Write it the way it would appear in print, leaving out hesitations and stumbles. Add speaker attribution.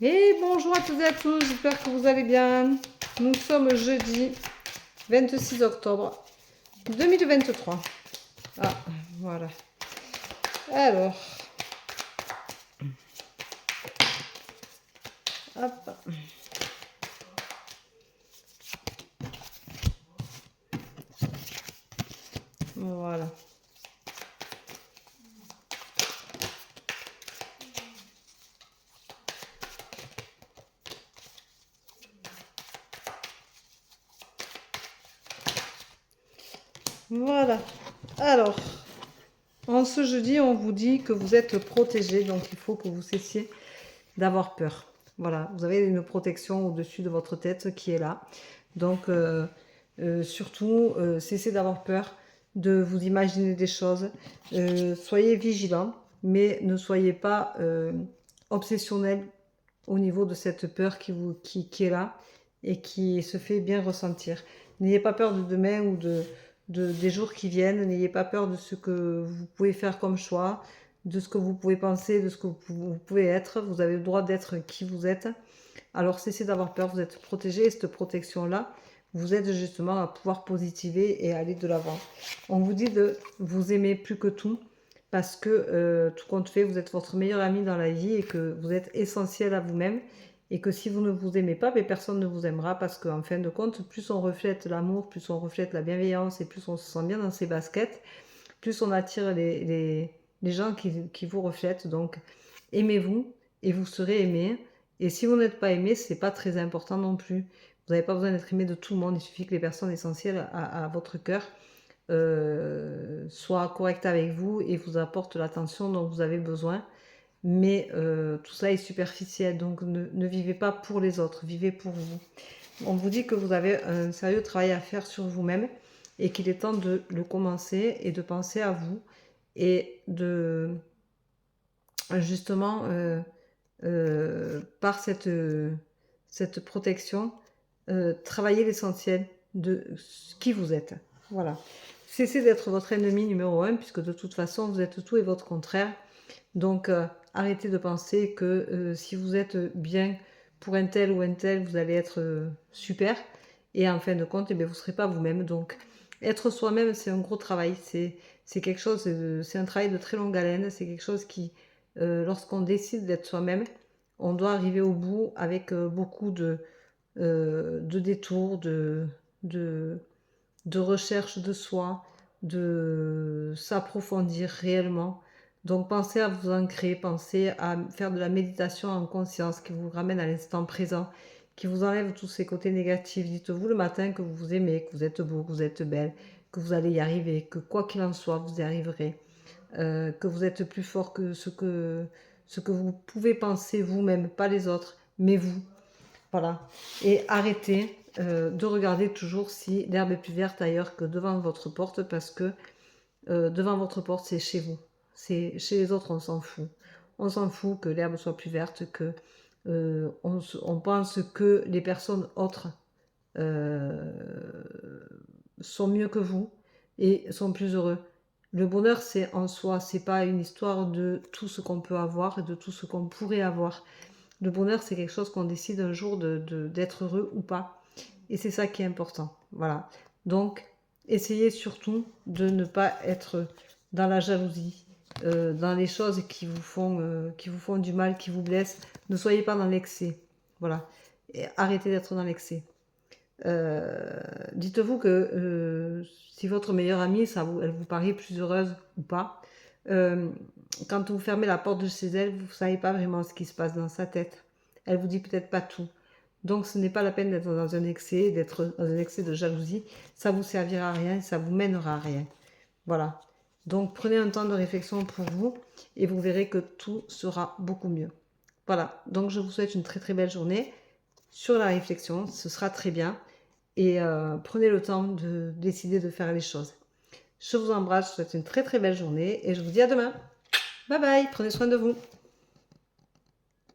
Speaker 1: Et bonjour à toutes et à tous, j'espère que vous allez bien. Nous sommes jeudi 26 octobre 2023. Ah, voilà. Alors, hop. Voilà. Voilà. Alors, en ce jeudi, on vous dit que vous êtes protégé, donc il faut que vous cessiez d'avoir peur. Voilà, vous avez une protection au-dessus de votre tête qui est là. Donc, surtout, cessez d'avoir peur, de vous imaginer des choses. Soyez vigilants, mais ne soyez pas obsessionnel au niveau de cette peur qui est là et qui se fait bien ressentir. N'ayez pas peur de demain ou des jours qui viennent. N'ayez pas peur de ce que vous pouvez faire comme choix, de ce que vous pouvez penser, de ce que vous pouvez être. Vous avez le droit d'être qui vous êtes. Alors cessez d'avoir peur, vous êtes protégé et cette protection-là vous aide justement à pouvoir positiver et aller de l'avant. On vous dit de vous aimer plus que tout parce que tout compte fait, vous êtes votre meilleur ami dans la vie et que vous êtes essentiel à vous-même et que si vous ne vous aimez pas, personne ne vous aimera parce qu'en fin de compte, plus on reflète l'amour, plus on reflète la bienveillance et plus on se sent bien dans ses baskets, plus on attire les gens qui vous reflètent. Donc aimez-vous et vous serez aimé. Et si vous n'êtes pas aimé, c'est pas très important non plus. Vous n'avez pas besoin d'être aimé de tout le monde. Il suffit que les personnes essentielles à votre cœur soient correctes avec vous et vous apportent l'attention dont vous avez besoin. Mais tout ça est superficiel, donc ne vivez pas pour les autres, vivez pour vous. On vous dit que vous avez un sérieux travail à faire sur vous-même et qu'il est temps de le commencer et de penser à vous et de justement par cette protection travailler l'essentiel de qui vous êtes. Voilà. Cessez d'être votre ennemi numéro un puisque de toute façon vous êtes tout et votre contraire. Donc arrêtez de penser que si vous êtes bien pour un tel ou un tel, vous allez être super. Et en fin de compte, vous ne serez pas vous-même. Donc être soi-même, c'est un gros travail. C'est quelque chose, c'est un travail de très longue haleine. C'est quelque chose qui, lorsqu'on décide d'être soi-même, on doit arriver au bout avec beaucoup de détours, de recherche de soi, de s'approfondir réellement. Donc pensez à vous ancrer, pensez à faire de la méditation en conscience qui vous ramène à l'instant présent, qui vous enlève tous ces côtés négatifs. Dites-vous le matin que vous vous aimez, que vous êtes beau, que vous êtes belle, que vous allez y arriver, que quoi qu'il en soit, vous y arriverez, que vous êtes plus fort que ce que vous pouvez penser vous-même, pas les autres, mais vous. Voilà. Et arrêtez de regarder toujours si l'herbe est plus verte ailleurs que devant votre porte parce que devant votre porte, c'est chez vous. C'est chez les autres, on s'en fout. On s'en fout que l'herbe soit plus verte, que on pense que les personnes autres euh, sont mieux que vous et sont plus heureux. Le bonheur, c'est en soi, c'est pas une histoire de tout ce qu'on peut avoir et de tout ce qu'on pourrait avoir. Le bonheur, c'est quelque chose qu'on décide un jour d'être heureux ou pas. Et c'est ça qui est important. Voilà. Donc, essayez surtout de ne pas être dans la jalousie, dans les choses qui vous font du mal, qui vous blessent. Ne soyez pas dans l'excès. Voilà. Et arrêtez d'être dans l'excès. Dites-vous que si votre meilleure amie, elle vous paraît plus heureuse ou pas, euh, quand vous fermez la porte de chez elle, vous ne savez pas vraiment ce qui se passe dans sa tête. Elle vous dit peut-être pas tout. Donc ce n'est pas la peine d'être dans un excès, d'être dans un excès de jalousie. Ça vous servira à rien, ça vous mènera à rien. Voilà. Donc prenez un temps de réflexion pour vous et vous verrez que tout sera beaucoup mieux. Voilà. Donc je vous souhaite une très très belle journée sur la réflexion. Ce sera très bien. Et prenez le temps de décider de faire les choses. Je vous embrasse, je vous souhaite une très très belle journée et je vous dis à demain. Bye bye, prenez soin de vous.